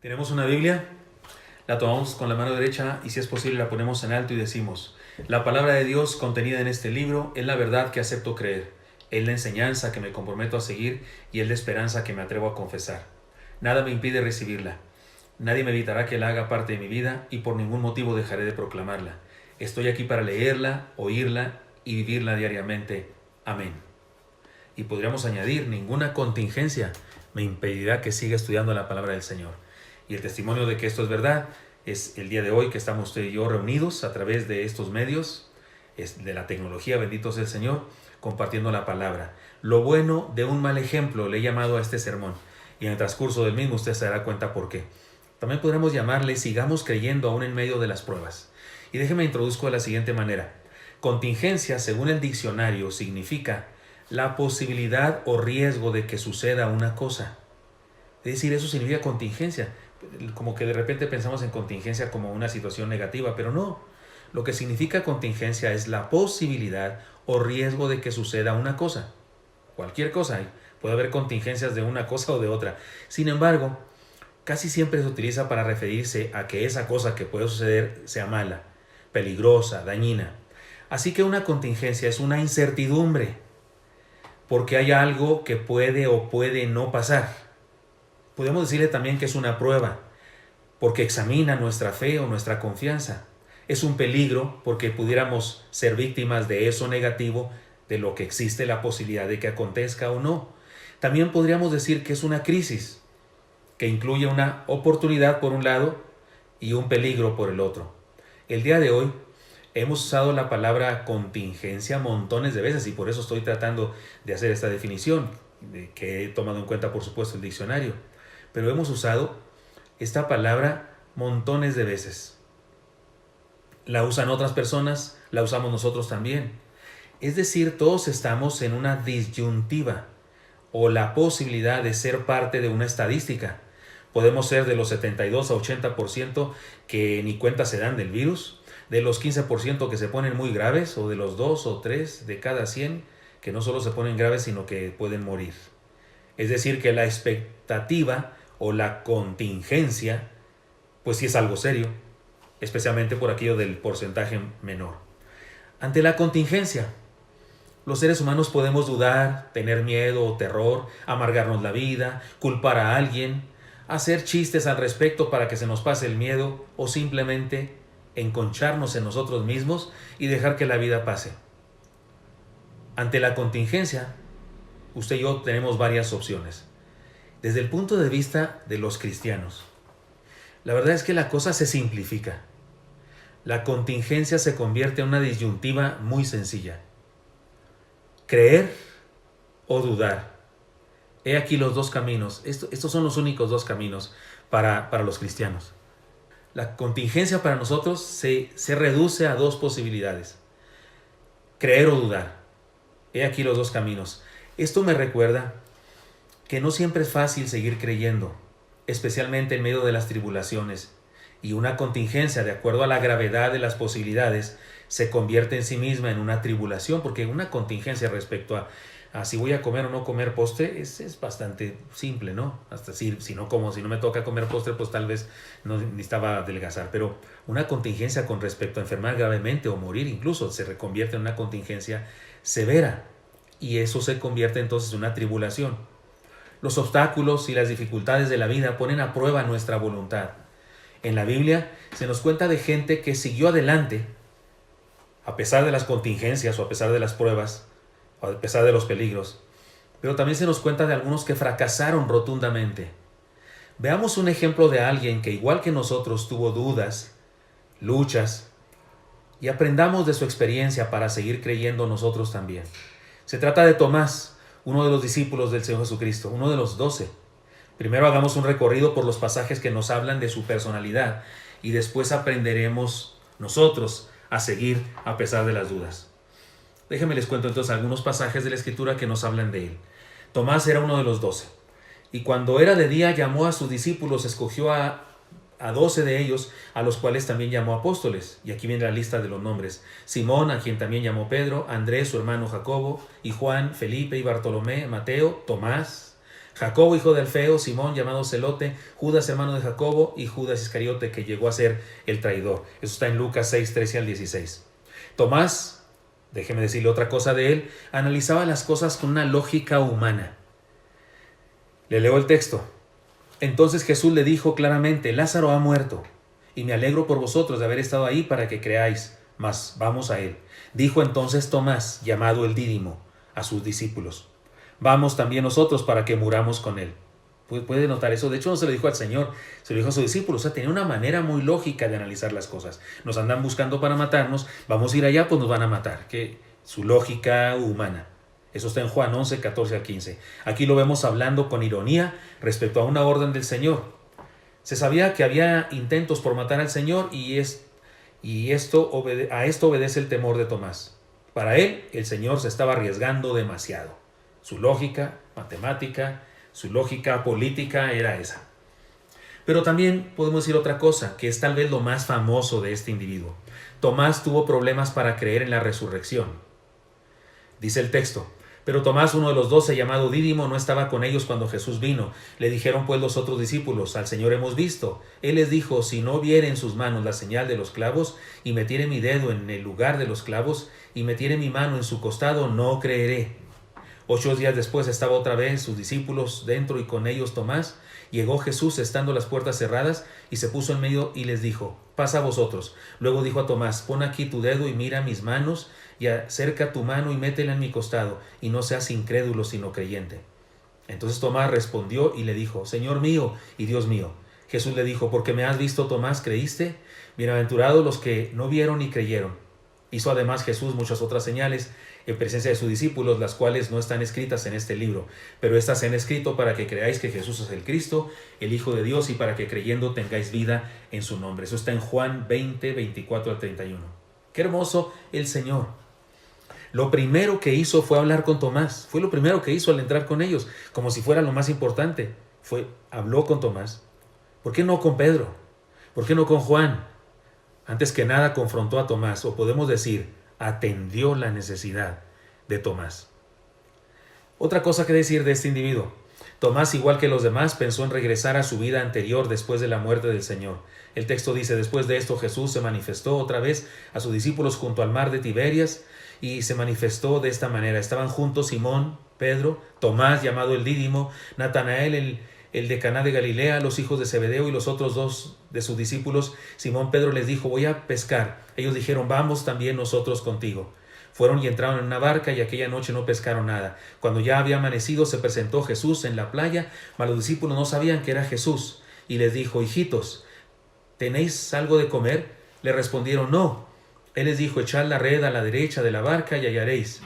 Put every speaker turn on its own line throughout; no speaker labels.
Tenemos una Biblia, la tomamos con la mano derecha y si es posible la ponemos en alto y decimos: la palabra de Dios contenida en este libro es la verdad que acepto creer, es la enseñanza que me comprometo a seguir y es la esperanza que me atrevo a confesar. Nada me impide recibirla. Nadie me evitará que la haga parte de mi vida y por ningún motivo dejaré de proclamarla. Estoy aquí para leerla, oírla y vivirla diariamente. Amén. Y podríamos añadir: ninguna contingencia me impedirá que siga estudiando la palabra del Señor. Y el testimonio de que esto es verdad es el día de hoy que estamos usted y yo reunidos a través de estos medios, de la tecnología, bendito sea el Señor, compartiendo la palabra. Lo bueno de un mal ejemplo le he llamado a este sermón, y en el transcurso del mismo usted se dará cuenta por qué. También podremos llamarle sigamos creyendo aún en medio de las pruebas. Y déjeme introduzco de la siguiente manera. Contingencia, según el diccionario, significa la posibilidad o riesgo de que suceda una cosa. Es decir, eso significa contingencia. Como que de repente pensamos en contingencia como una situación negativa, pero no. Lo que significa contingencia es la posibilidad o riesgo de que suceda una cosa. Cualquier cosa. Puede haber contingencias de una cosa o de otra. Sin embargo, casi siempre se utiliza para referirse a que esa cosa que puede suceder sea mala, peligrosa, dañina. Así que una contingencia es una incertidumbre, porque hay algo que puede o puede no pasar. Podemos decirle también que es una prueba, porque examina nuestra fe o nuestra confianza. Es un peligro, porque pudiéramos ser víctimas de eso negativo, de lo que existe la posibilidad de que acontezca o no. También podríamos decir que es una crisis, que incluye una oportunidad por un lado y un peligro por el otro. El día de hoy hemos usado la palabra contingencia montones de veces y por eso estoy tratando de hacer esta definición, que he tomado en cuenta por supuesto el diccionario. Pero hemos usado esta palabra montones de veces. La usan otras personas, la usamos nosotros también. Es decir, todos estamos en una disyuntiva o la posibilidad de ser parte de una estadística. Podemos ser de los 72 a 80% que ni cuenta se dan del virus, de los 15% que se ponen muy graves, o de los 2 o 3 de cada 100 que no solo se ponen graves, sino que pueden morir. Es decir, que la expectativa o la contingencia, pues sí es algo serio, especialmente por aquello del porcentaje menor. Ante la contingencia, los seres humanos podemos dudar, tener miedo o terror, amargarnos la vida, culpar a alguien, hacer chistes al respecto para que se nos pase el miedo o simplemente enconcharnos en nosotros mismos y dejar que la vida pase. Ante la contingencia, usted y yo tenemos varias opciones. Desde el punto de vista de los cristianos, la verdad es que la cosa se simplifica. La contingencia se convierte en una disyuntiva muy sencilla. Creer o dudar. He aquí los dos caminos. Estos son los únicos dos caminos para los cristianos. La contingencia para nosotros se reduce a dos posibilidades. Creer o dudar. He aquí los dos caminos. Esto me recuerda que no siempre es fácil seguir creyendo, especialmente en medio de las tribulaciones, y una contingencia, de acuerdo a la gravedad de las posibilidades, se convierte en sí misma en una tribulación, porque una contingencia respecto a si voy a comer o no comer postre es bastante simple, ¿no? Hasta si no me toca comer postre, pues tal vez no necesitaba adelgazar, pero una contingencia con respecto a enfermar gravemente o morir incluso se reconvierte en una contingencia severa, y eso se convierte entonces en una tribulación. Los obstáculos y las dificultades de la vida ponen a prueba nuestra voluntad. En la Biblia se nos cuenta de gente que siguió adelante a pesar de las contingencias o a pesar de las pruebas, o a pesar de los peligros. Pero también se nos cuenta de algunos que fracasaron rotundamente. Veamos un ejemplo de alguien que, igual que nosotros, tuvo dudas, luchas, y aprendamos de su experiencia para seguir creyendo nosotros también. Se trata de Tomás, uno de los discípulos del Señor Jesucristo, uno de los 12. Primero hagamos un recorrido por los pasajes que nos hablan de su personalidad y después aprenderemos nosotros a seguir a pesar de las dudas. Déjenme les cuento entonces algunos pasajes de la Escritura que nos hablan de él. Tomás era uno de los 12 y cuando era de día llamó a sus discípulos, escogió a 12 de ellos, a los cuales también llamó apóstoles. Y aquí viene la lista de los nombres: Simón, a quien también llamó Pedro; Andrés, su hermano Jacobo, y Juan, Felipe y Bartolomé, Mateo, Tomás, Jacobo, hijo de Alfeo, Simón, llamado Celote, Judas, hermano de Jacobo, y Judas Iscariote, que llegó a ser el traidor. Eso está en Lucas 6, 13 al 16. Tomás, déjeme decirle otra cosa de él, analizaba las cosas con una lógica humana. Le leo el texto. Entonces Jesús le dijo claramente: Lázaro ha muerto, y me alegro por vosotros de haber estado ahí para que creáis, mas vamos a él. Dijo entonces Tomás, llamado el Dídimo, a sus discípulos: vamos también nosotros para que muramos con él. Puede notar eso. De hecho, no se lo dijo al Señor, se lo dijo a sus discípulos. O sea, tenía una manera muy lógica de analizar las cosas. Nos andan buscando para matarnos, vamos a ir allá, pues nos van a matar. Que su lógica humana. Eso está en Juan 11, 14 al 15. Aquí lo vemos hablando con ironía respecto a una orden del Señor. Se sabía que había intentos por matar al Señor a esto obedece el temor de Tomás. Para él, el Señor se estaba arriesgando demasiado. Su lógica matemática, su lógica política era esa. Pero también podemos decir otra cosa, que es tal vez lo más famoso de este individuo. Tomás tuvo problemas para creer en la resurrección. Dice el texto: pero Tomás, uno de los 12, llamado Dídimo, no estaba con ellos cuando Jesús vino. Le dijeron pues los otros discípulos: al Señor hemos visto. Él les dijo: si no viere en sus manos la señal de los clavos, y metiere mi dedo en el lugar de los clavos, y metiere mi mano en su costado, no creeré. 8 días después estaba otra vez sus discípulos dentro y con ellos Tomás. Llegó Jesús estando las puertas cerradas y se puso en medio y les dijo: pasa a vosotros. Luego dijo a Tomás: pon aquí tu dedo y mira mis manos, y acerca tu mano y métela en mi costado, y no seas incrédulo sino creyente. Entonces Tomás respondió y le dijo: Señor mío y Dios mío. Jesús le dijo: porque me has visto, Tomás, ¿creíste? Bienaventurados los que no vieron y creyeron. Hizo además Jesús muchas otras señales en presencia de sus discípulos, las cuales no están escritas en este libro, pero estas se han escrito para que creáis que Jesús es el Cristo, el Hijo de Dios, y para que creyendo tengáis vida en su nombre. Eso está en Juan 20, 24 al 31. Qué hermoso el Señor. Lo primero que hizo fue hablar con Tomás. Fue lo primero que hizo al entrar con ellos, como si fuera lo más importante. Habló con Tomás. ¿Por qué no con Pedro? ¿Por qué no con Juan? Antes que nada confrontó a Tomás, o podemos decir, atendió la necesidad de Tomás. Otra cosa que decir de este individuo. Tomás, igual que los demás, pensó en regresar a su vida anterior después de la muerte del Señor. El texto dice: después de esto Jesús se manifestó otra vez a sus discípulos junto al mar de Tiberias, y se manifestó de esta manera. Estaban juntos Simón, Pedro, Tomás, llamado el Dídimo, Natanael, el de Caná de Galilea, los hijos de Zebedeo y los otros 2 de sus discípulos. Simón Pedro les dijo: voy a pescar. Ellos dijeron: vamos también nosotros contigo. Fueron y entraron en una barca, y aquella noche no pescaron nada. Cuando ya había amanecido, se presentó Jesús en la playa, mas los discípulos no sabían que era Jesús. Y les dijo: hijitos, ¿tenéis algo de comer? Le respondieron: no. Él les dijo: echad la red a la derecha de la barca y hallaréis.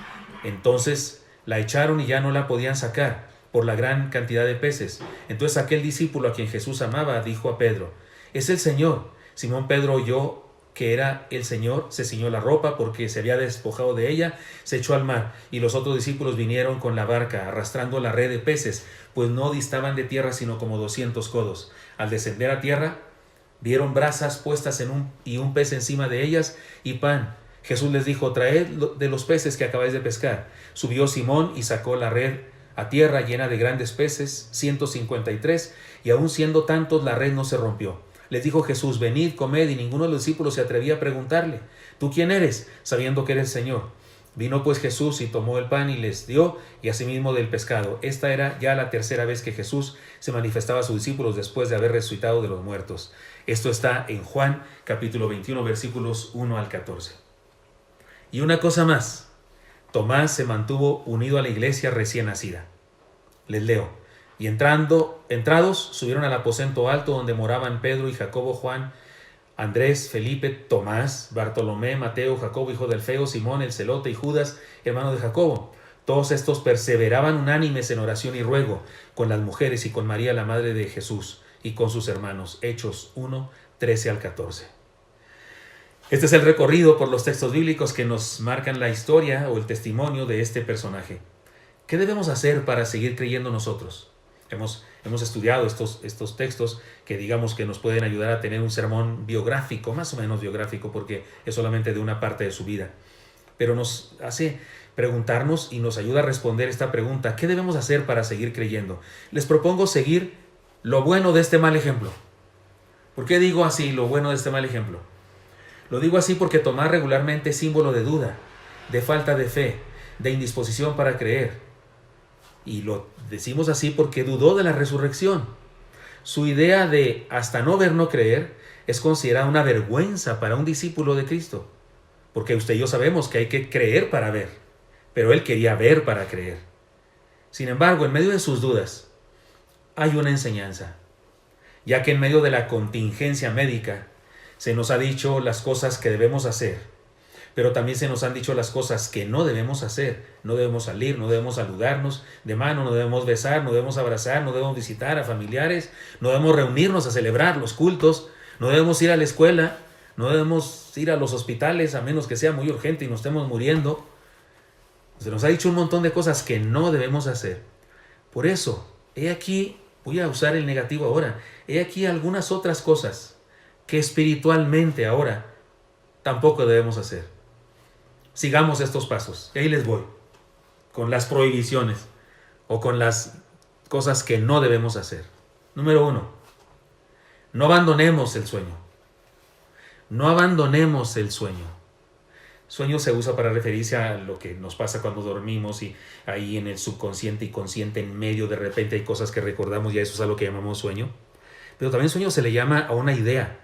Entonces la echaron y ya no la podían sacar por la gran cantidad de peces. Entonces aquel discípulo a quien Jesús amaba dijo a Pedro: es el Señor. Simón Pedro oyó que era el Señor, se ciñó la ropa porque se había despojado de ella, se echó al mar, y los otros discípulos vinieron con la barca arrastrando la red de peces, pues no distaban de tierra sino como 200 codos. Al descender a tierra, vieron brasas puestas y un pez encima de ellas y pan. Jesús les dijo: traed de los peces que acabáis de pescar. Subió Simón y sacó la red a tierra llena de grandes peces, 153, y aun siendo tantos la red no se rompió. Les dijo Jesús: venid, comed, y ninguno de los discípulos se atrevía a preguntarle: ¿tú quién eres?, sabiendo que era el Señor. Vino pues Jesús y tomó el pan y les dio, y asimismo del pescado. Esta era ya la tercera vez que Jesús se manifestaba a sus discípulos después de haber resucitado de los muertos. Esto está en Juan capítulo 21 versículos 1 al 14. Y una cosa más, Tomás se mantuvo unido a la iglesia recién nacida. Les leo: y entrados, subieron al aposento alto donde moraban Pedro y Jacobo, Juan, Andrés, Felipe, Tomás, Bartolomé, Mateo, Jacobo, hijo de Alfeo, Simón, el celote, y Judas, hermano de Jacobo. Todos estos perseveraban unánimes en oración y ruego con las mujeres y con María, la madre de Jesús, y con sus hermanos. Hechos 1, 13 al 14. Este es el recorrido por los textos bíblicos que nos marcan la historia o el testimonio de este personaje. ¿Qué debemos hacer para seguir creyendo nosotros? Hemos estudiado estos textos que digamos que nos pueden ayudar a tener un sermón biográfico, más o menos biográfico, porque es solamente de una parte de su vida. pero nos hace preguntarnos y nos ayuda a responder esta pregunta: ¿qué debemos hacer para seguir creyendo? Les propongo seguir lo bueno de este mal ejemplo. ¿Por qué digo así, lo bueno de este mal ejemplo? Lo digo así porque Tomás regularmente es símbolo de duda, de falta de fe, de indisposición para creer. Y lo decimos así porque dudó de la resurrección. Su idea de hasta no ver, no creer es considerada una vergüenza para un discípulo de Cristo. Porque usted y yo sabemos que hay que creer para ver, pero él quería ver para creer. Sin embargo, en medio de sus dudas, hay una enseñanza, ya que en medio de la contingencia médica se nos ha dicho las cosas que debemos hacer, pero también se nos han dicho las cosas que no debemos hacer. No debemos salir, no debemos saludarnos de mano, no debemos besar, no debemos abrazar, no debemos visitar a familiares, no debemos reunirnos a celebrar los cultos, no debemos ir a la escuela, no debemos ir a los hospitales a menos que sea muy urgente y nos estemos muriendo. Se nos ha dicho un montón de cosas que no debemos hacer. Por eso, he aquí, voy a usar el negativo ahora, he aquí algunas otras cosas que espiritualmente ahora tampoco debemos hacer. Sigamos estos pasos. Y ahí les voy, con las prohibiciones o con las cosas que no debemos hacer. Número 1, no abandonemos el sueño. No abandonemos el sueño. Sueño se usa para referirse a lo que nos pasa cuando dormimos y ahí en el subconsciente y consciente en medio de repente hay cosas que recordamos y a eso es a lo que llamamos sueño. Pero también sueño se le llama a una idea,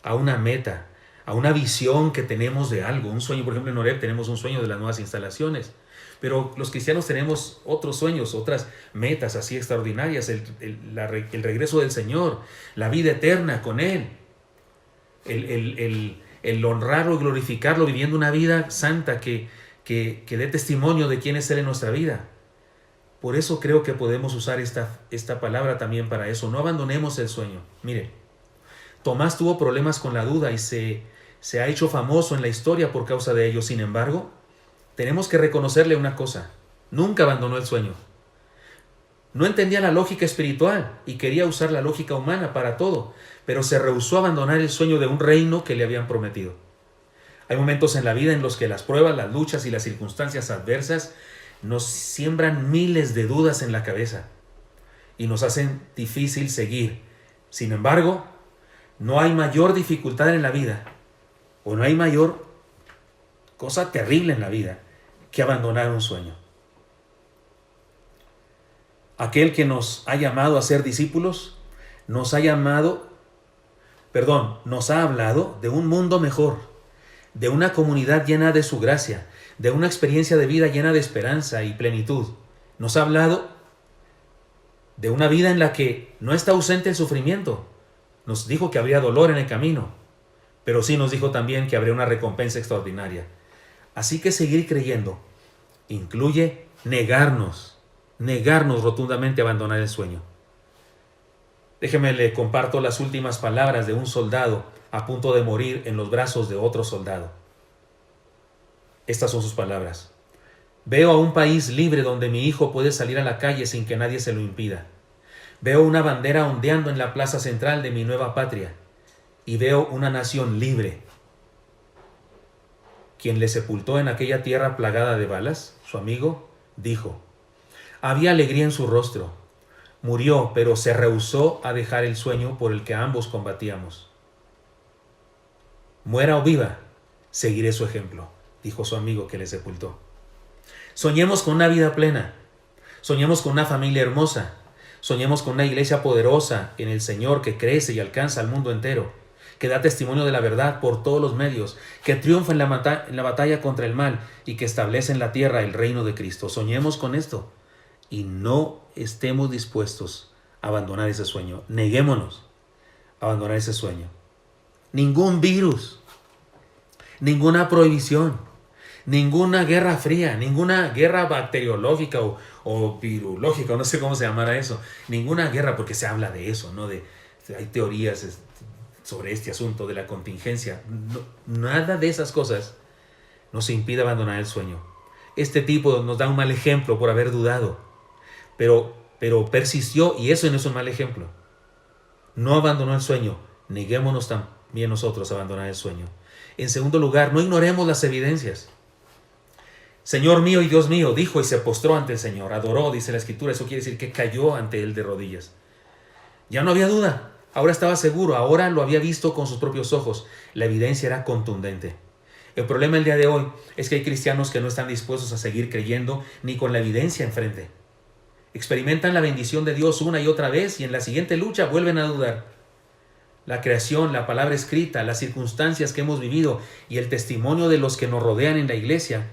a una meta, a una visión que tenemos de algo. Un sueño, por ejemplo, en Oreb tenemos un sueño de las nuevas instalaciones. Pero los cristianos tenemos otros sueños, otras metas así extraordinarias, el regreso del Señor, la vida eterna con Él, el honrarlo y glorificarlo viviendo una vida santa que dé testimonio de quién es Él en nuestra vida. Por eso creo que podemos usar esta palabra también para eso. No abandonemos el sueño. Mire, Tomás tuvo problemas con la duda y se ha hecho famoso en la historia por causa de ello. Sin embargo, tenemos que reconocerle una cosa: nunca abandonó el sueño. No entendía la lógica espiritual y quería usar la lógica humana para todo, pero se rehusó a abandonar el sueño de un reino que le habían prometido. Hay momentos en la vida en los que las pruebas, las luchas y las circunstancias adversas nos siembran miles de dudas en la cabeza y nos hacen difícil seguir. Sin embargo, no hay mayor dificultad en la vida, o no hay mayor cosa terrible en la vida que abandonar un sueño. Aquel que nos ha llamado a ser discípulos, nos ha hablado de un mundo mejor, de una comunidad llena de su gracia, de una experiencia de vida llena de esperanza y plenitud. Nos ha hablado de una vida en la que no está ausente el sufrimiento. Nos dijo que habría dolor en el camino, pero sí nos dijo también que habría una recompensa extraordinaria. Así que seguir creyendo incluye negarnos rotundamente a abandonar el sueño. Déjeme le comparto las últimas palabras de un soldado a punto de morir en los brazos de otro soldado. Estas son sus palabras: veo a un país libre donde mi hijo puede salir a la calle sin que nadie se lo impida. Veo una bandera ondeando en la plaza central de mi nueva patria y veo una nación libre. Quien le sepultó en aquella tierra plagada de balas, su amigo, dijo: había alegría en su rostro. Murió, pero se rehusó a dejar el sueño por el que ambos combatíamos. Muera o viva, seguiré su ejemplo, dijo su amigo que le sepultó. Soñemos con una vida plena. Soñemos con una familia hermosa. Soñemos con una iglesia poderosa en el Señor que crece y alcanza al mundo entero, que da testimonio de la verdad por todos los medios, que triunfa en la batalla contra el mal y que establece en la tierra el reino de Cristo. Soñemos con esto y no estemos dispuestos a abandonar ese sueño. Neguémonos a abandonar ese sueño. Ningún virus, ninguna prohibición, ninguna guerra fría, ninguna guerra bacteriológica o virológica, no sé cómo se llamará eso. Ninguna guerra, porque se habla de eso, ¿no? Hay teorías sobre este asunto de la contingencia. No, nada de esas cosas nos impide abandonar el sueño. Este tipo nos da un mal ejemplo por haber dudado, pero persistió, y eso no es un mal ejemplo. No abandonó el sueño. Neguémonos también nosotros a abandonar el sueño. En segundo lugar, no ignoremos las evidencias. Señor mío y Dios mío, dijo y se postró ante el Señor. Adoró, dice la Escritura. Eso quiere decir que cayó ante él de rodillas. Ya no había duda. Ahora estaba seguro. Ahora lo había visto con sus propios ojos. La evidencia era contundente. El problema el día de hoy es que hay cristianos que no están dispuestos a seguir creyendo ni con la evidencia enfrente. Experimentan la bendición de Dios una y otra vez y en la siguiente lucha vuelven a dudar. La creación, la palabra escrita, las circunstancias que hemos vivido y el testimonio de los que nos rodean en la iglesia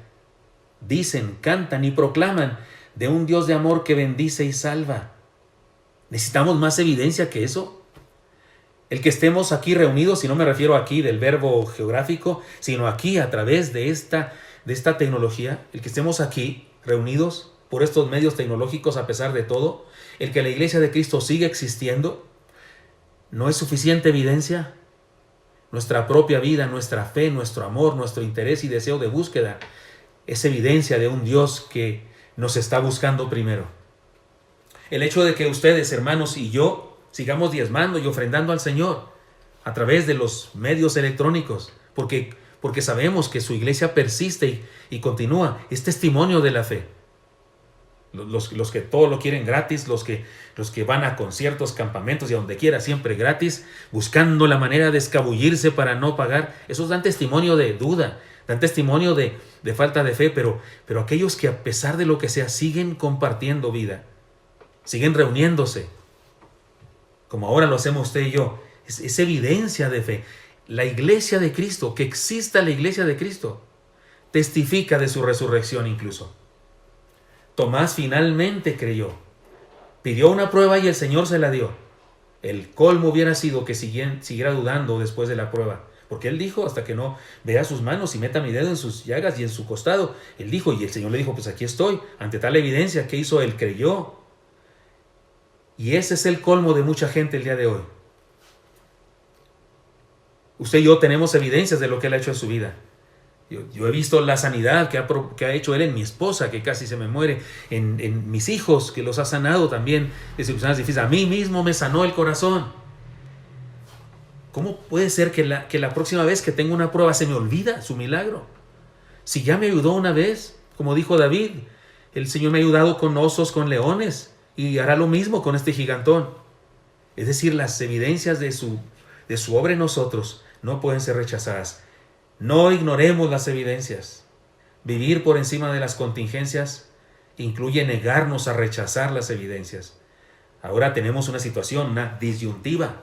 dicen, cantan y proclaman de un Dios de amor que bendice y salva. ¿Necesitamos más evidencia que eso? El que estemos aquí reunidos, y no me refiero aquí del verbo geográfico, sino aquí a través de esta tecnología, el que estemos aquí reunidos por estos medios tecnológicos a pesar de todo, el que la iglesia de Cristo sigue existiendo, ¿no es suficiente evidencia? Nuestra propia vida, nuestra fe, nuestro amor, nuestro interés y deseo de búsqueda es evidencia de un Dios que nos está buscando primero. El hecho de que ustedes, hermanos, y yo sigamos diezmando y ofrendando al Señor a través de los medios electrónicos, porque sabemos que su iglesia persiste y continúa, es testimonio de la fe. Los que todo lo quieren gratis, los que van a conciertos, campamentos y a donde quiera, siempre gratis, buscando la manera de escabullirse para no pagar, esos dan testimonio de duda, dan testimonio de falta de fe, pero aquellos que a pesar de lo que sea siguen compartiendo vida, siguen reuniéndose, como ahora lo hacemos usted y yo, es evidencia de fe. La iglesia de Cristo, que exista la iglesia de Cristo, testifica de su resurrección incluso. Tomás finalmente creyó, pidió una prueba y el Señor se la dio. El colmo hubiera sido que siguiera dudando después de la prueba, porque él dijo, hasta que no vea sus manos y meta mi dedo en sus llagas y en su costado, él dijo, y el Señor le dijo, pues aquí estoy, ante tal evidencia. ¿Qué hizo él? Creyó. Y ese es el colmo de mucha gente el día de hoy. Usted y yo tenemos evidencias de lo que él ha hecho en su vida. Yo he visto la sanidad que ha hecho él en mi esposa, que casi se me muere, en mis hijos, que los ha sanado también de circunstancias difíciles. A mí mismo me sanó el corazón. ¿Cómo puede ser que la próxima vez que tengo una prueba se me olvida su milagro? Si ya me ayudó una vez, como dijo David, el Señor me ha ayudado con osos, con leones, y hará lo mismo con este gigantón. Es decir, las evidencias de su obra en nosotros no pueden ser rechazadas. No ignoremos las evidencias. Vivir por encima de las contingencias incluye negarnos a rechazar las evidencias. Ahora tenemos una situación, una disyuntiva,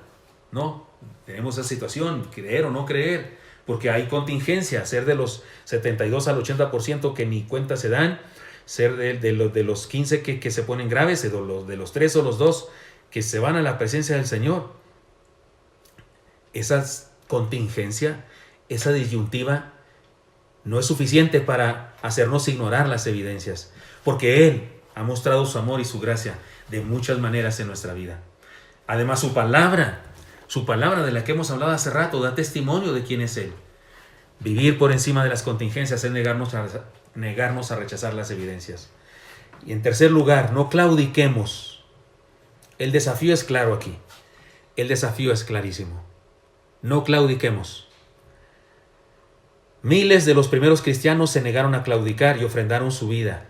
¿no? Tenemos esa situación, creer o no creer, porque hay contingencia, ser de los 72 al 80% que ni cuenta se dan, ser de los 15 que se ponen graves, de los 3 o los 2 que se van a la presencia del Señor. Esa contingencia, esa disyuntiva, no es suficiente para hacernos ignorar las evidencias, porque Él ha mostrado su amor y su gracia de muchas maneras en nuestra vida. Además, su palabra de la que hemos hablado hace rato, da testimonio de quién es Él. Vivir por encima de las contingencias es negarnos a rechazar las evidencias. Y en tercer lugar, no claudiquemos. El desafío es claro aquí. El desafío es clarísimo. No claudiquemos. Miles de los primeros cristianos se negaron a claudicar y ofrendaron su vida.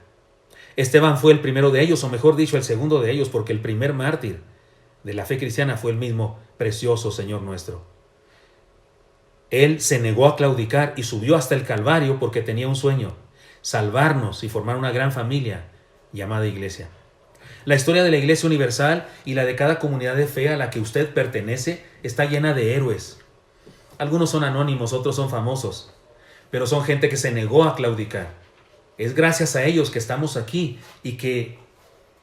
Esteban fue el primero de ellos, o mejor dicho, el segundo de ellos, porque el primer mártir de la fe cristiana fue el mismo precioso Señor nuestro. Él se negó a claudicar y subió hasta el Calvario porque tenía un sueño: salvarnos y formar una gran familia llamada Iglesia. La historia de la Iglesia Universal y la de cada comunidad de fe a la que usted pertenece está llena de héroes. Algunos son anónimos, otros son famosos, pero son gente que se negó a claudicar. Es gracias a ellos que estamos aquí y que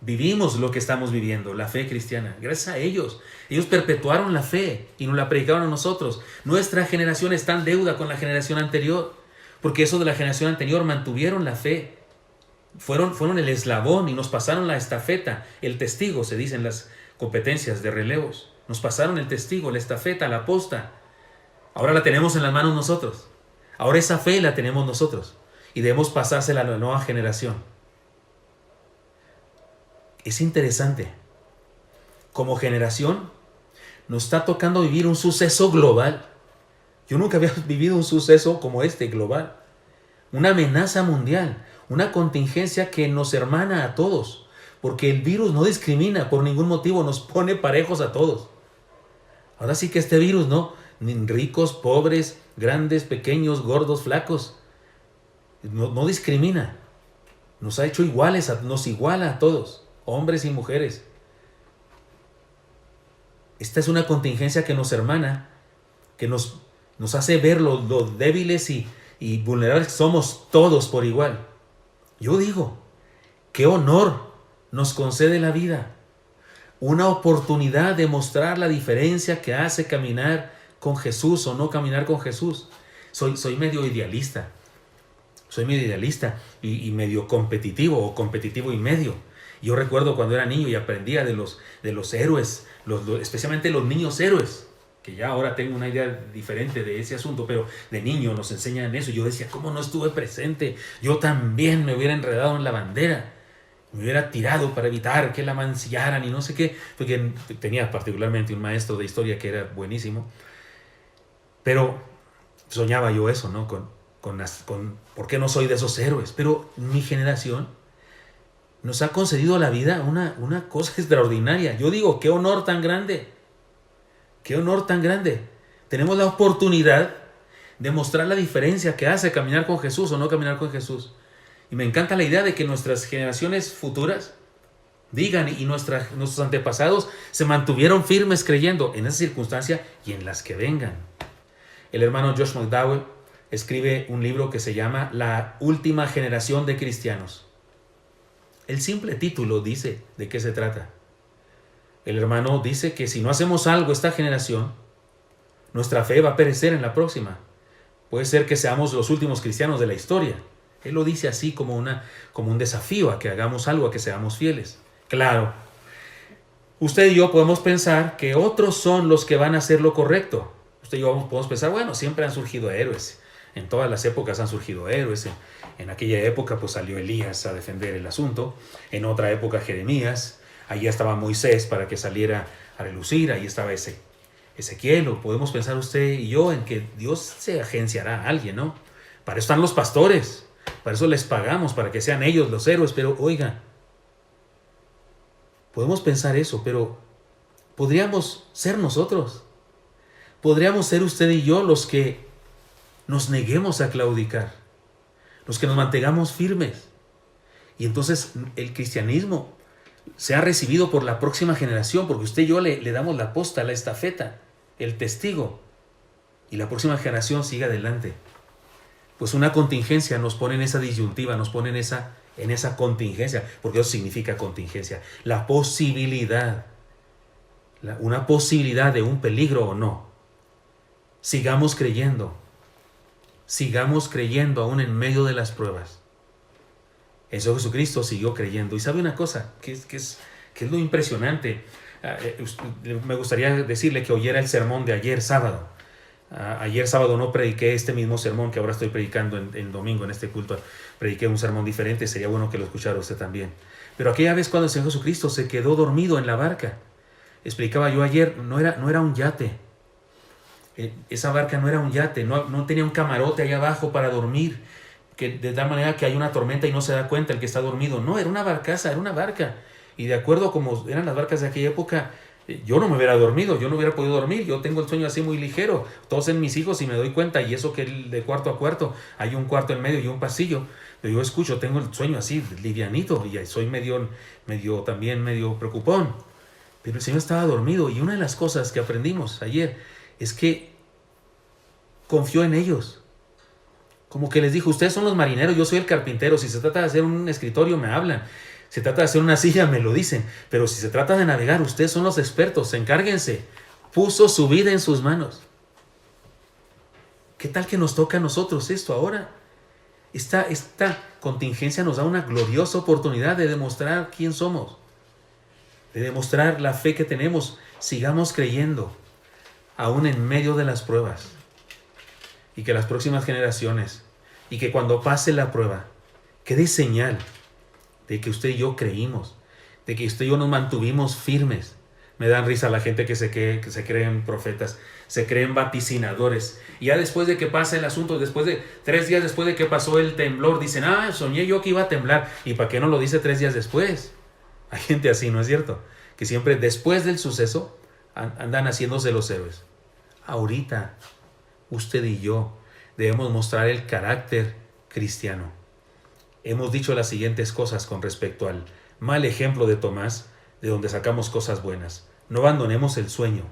vivimos lo que estamos viviendo, la fe cristiana. Gracias a ellos. Ellos perpetuaron la fe y nos la predicaron a nosotros. Nuestra generación está en deuda con la generación anterior, porque esos de la generación anterior mantuvieron la fe. Fueron el eslabón y nos pasaron la estafeta, el testigo, se dicen las competencias de relevos. Nos pasaron el testigo, la estafeta, la posta. Ahora la tenemos en las manos nosotros. Ahora esa fe la tenemos nosotros y debemos pasársela a la nueva generación. Es interesante. Como generación nos está tocando vivir un suceso global. Yo nunca había vivido un suceso como este, global. una amenaza mundial, una contingencia que nos hermana a todos, porque el virus no discrimina por ningún motivo, nos pone parejos a todos. Ahora sí que este virus, ¿no? Ni ricos, pobres, grandes, pequeños, gordos, flacos, no discrimina. Nos ha hecho iguales, nos iguala a todos, hombres y mujeres. Esta es una contingencia que nos hermana, que nos hace ver lo débiles y vulnerables que somos todos por igual. Yo digo, qué honor nos concede la vida. Una oportunidad de mostrar la diferencia que hace caminar con Jesús o no caminar con Jesús. Soy medio idealista. Soy medio idealista y medio competitivo o competitivo y medio. Yo recuerdo cuando era niño y aprendía de los héroes, especialmente los niños héroes, que ya ahora tengo una idea diferente de ese asunto, pero de niño nos enseñan eso. Yo decía, ¿cómo no estuve presente? Yo también me hubiera enredado en la bandera, me hubiera tirado para evitar que la mancillaran y no sé qué, porque tenía particularmente un maestro de historia que era buenísimo, pero soñaba yo eso, ¿no? ¿Por qué no soy de esos héroes? Pero mi generación nos ha concedido a la vida una cosa extraordinaria. Yo digo, qué honor tan grande. Qué honor tan grande. Tenemos la oportunidad de mostrar la diferencia que hace caminar con Jesús o no caminar con Jesús. Y me encanta la idea de que nuestras generaciones futuras digan y nuestros antepasados se mantuvieron firmes creyendo en esa circunstancia y en las que vengan. El hermano Josh McDowell escribe un libro que se llama La última generación de cristianos. El simple título dice de qué se trata. El hermano dice que si no hacemos algo esta generación, nuestra fe va a perecer en la próxima. Puede ser que seamos los últimos cristianos de la historia. Él lo dice así como un desafío a que hagamos algo, a que seamos fieles. Claro, usted y yo podemos pensar que otros son los que van a hacer lo correcto. Usted y yo podemos pensar, bueno, siempre han surgido héroes. En todas las épocas han surgido héroes. En aquella época pues salió Elías a defender el asunto. En otra época Jeremías. Allí estaba Moisés para que saliera a relucir. Ahí estaba Ezequiel. O podemos pensar usted y yo en que Dios se agenciará a alguien, ¿no? Para eso están los pastores. Para eso les pagamos, para que sean ellos los héroes. Pero oiga, podemos pensar eso, pero podríamos ser nosotros. Podríamos ser usted y yo los que nos neguemos a claudicar, los que nos mantengamos firmes. Y entonces el cristianismo sea recibido por la próxima generación, porque usted y yo le damos la posta, la estafeta, el testigo, y la próxima generación siga adelante. Pues una contingencia nos pone en esa disyuntiva, nos pone en esa contingencia, porque eso significa contingencia, la posibilidad, una posibilidad de un peligro o no. Sigamos creyendo aún en medio de las pruebas. Eso Jesucristo siguió creyendo. Y sabe una cosa, que es lo impresionante. Me gustaría decirle que oyera el sermón de ayer sábado. Ayer sábado no prediqué este mismo sermón que ahora estoy predicando en domingo, en este culto. Prediqué un sermón diferente, sería bueno que lo escuchara usted también. Pero aquella vez cuando el Señor Jesucristo se quedó dormido en la barca, explicaba yo ayer, no era un yate. Esa barca no era un yate, no tenía un camarote allá abajo para dormir, que de tal manera que hay una tormenta y no se da cuenta el que está dormido. No, era una barcaza, era una barca. Y de acuerdo a como eran las barcas de aquella época, yo no me hubiera dormido, yo no hubiera podido dormir. Yo tengo el sueño así muy ligero, todos en mis hijos y me doy cuenta, y eso que de cuarto a cuarto hay un cuarto en medio y un pasillo. Pero yo escucho, tengo el sueño así livianito y soy medio preocupón. Pero el Señor estaba dormido, y una de las cosas que aprendimos ayer es que confió en ellos. Como que les dijo, ustedes son los marineros, yo soy el carpintero. Si se trata de hacer un escritorio, me hablan. Si se trata de hacer una silla, me lo dicen. Pero si se trata de navegar, ustedes son los expertos, encárguense. Puso su vida en sus manos. ¿Qué tal que nos toca a nosotros esto ahora? Esta contingencia nos da una gloriosa oportunidad de demostrar quién somos, de demostrar la fe que tenemos. Sigamos creyendo, aún en medio de las pruebas. Y que las próximas generaciones, y que cuando pase la prueba, quede señal de que usted y yo creímos, de que usted y yo nos mantuvimos firmes, Me dan risa la gente que se creen profetas, se creen vaticinadores. Y ya después de que pasa el asunto, después de 3 días después de que pasó el temblor, dicen, soñé yo que iba a temblar. ¿Y para qué no lo dice 3 días después? Hay gente así, ¿no es cierto? Que siempre después del suceso andan haciéndose los héroes. Ahorita, usted y yo debemos mostrar el carácter cristiano. Hemos dicho las siguientes cosas con respecto al mal ejemplo de Tomás, de donde sacamos cosas buenas. No abandonemos el sueño.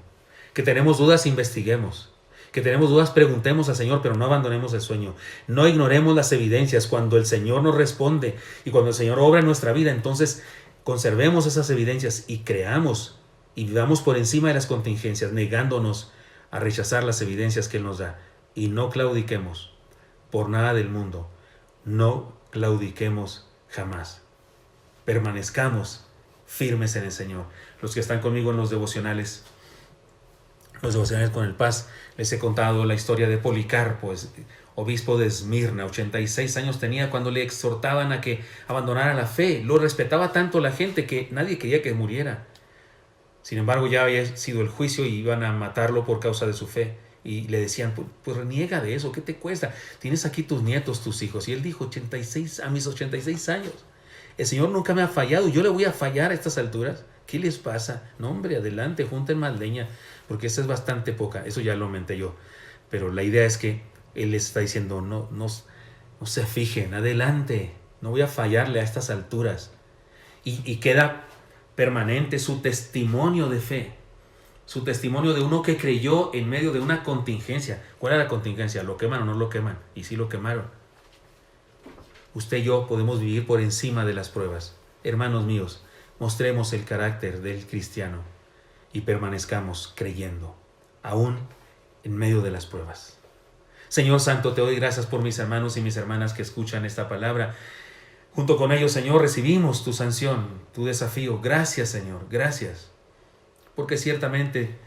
Que tenemos dudas, investiguemos. Que tenemos dudas, preguntemos al Señor, pero no abandonemos el sueño. No ignoremos las evidencias. Cuando el Señor nos responde y cuando el Señor obra en nuestra vida, entonces conservemos esas evidencias y creamos y vivamos por encima de las contingencias, negándonos a rechazar las evidencias que Él nos da. Y no claudiquemos por nada del mundo. No claudiquemos jamás. Permanezcamos firmes en el Señor. Los que están conmigo en los devocionales con el Paz, les he contado la historia de Policarpo, obispo de Esmirna. 86 años tenía cuando le exhortaban a que abandonara la fe. Lo respetaba tanto la gente que nadie quería que muriera. Sin embargo, ya había sido el juicio y iban a matarlo por causa de su fe. Y le decían, pues reniega de eso, ¿qué te cuesta? Tienes aquí tus nietos, tus hijos. Y él dijo, a mis 86 años. El Señor nunca me ha fallado y yo le voy a fallar a estas alturas. ¿Qué les pasa? No, hombre, adelante, junten más leña, porque esa es bastante poca. Eso ya lo aumenté yo. Pero la idea es que Él les está diciendo, no se fijen, adelante. No voy a fallarle a estas alturas. Y queda permanente su testimonio de fe. Su testimonio de uno que creyó en medio de una contingencia. ¿Cuál era la contingencia? ¿Lo queman o no lo queman? Y sí lo quemaron. Usted y yo podemos vivir por encima de las pruebas. Hermanos míos, mostremos el carácter del cristiano y permanezcamos creyendo, aún en medio de las pruebas. Señor Santo, te doy gracias por mis hermanos y mis hermanas que escuchan esta palabra. Junto con ellos, Señor, recibimos tu sanción, tu desafío. Gracias, Señor, gracias. Porque ciertamente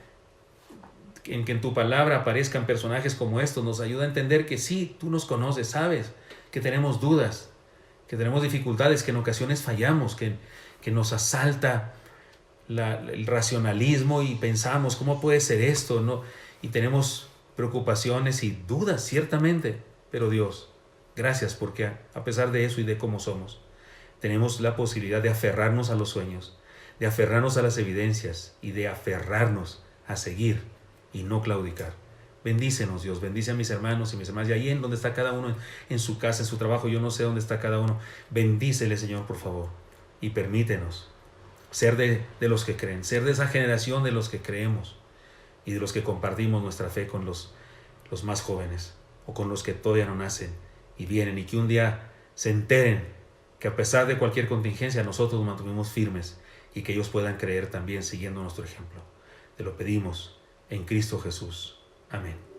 en que en tu palabra aparezcan personajes como estos nos ayuda a entender que sí, tú nos conoces, sabes que tenemos dudas, que tenemos dificultades, que en ocasiones fallamos, que nos asalta el racionalismo y pensamos, ¿cómo puede ser esto? ¿No? Y tenemos preocupaciones y dudas, ciertamente. Pero Dios, gracias porque a pesar de eso y de cómo somos, tenemos la posibilidad de aferrarnos a los sueños, de aferrarnos a las evidencias y de aferrarnos a seguir y no claudicar. Bendícenos, Dios, bendice a mis hermanos y mis hermanas. Y ahí en donde está cada uno, en su casa, en su trabajo, yo no sé dónde está cada uno. Bendícele, Señor, por favor. Y permítenos ser de los que creen, ser de esa generación de los que creemos y de los que compartimos nuestra fe con los más jóvenes o con los que todavía no nacen y vienen y que un día se enteren que a pesar de cualquier contingencia nosotros nos mantuvimos firmes y que ellos puedan creer también siguiendo nuestro ejemplo. Te lo pedimos en Cristo Jesús. Amén.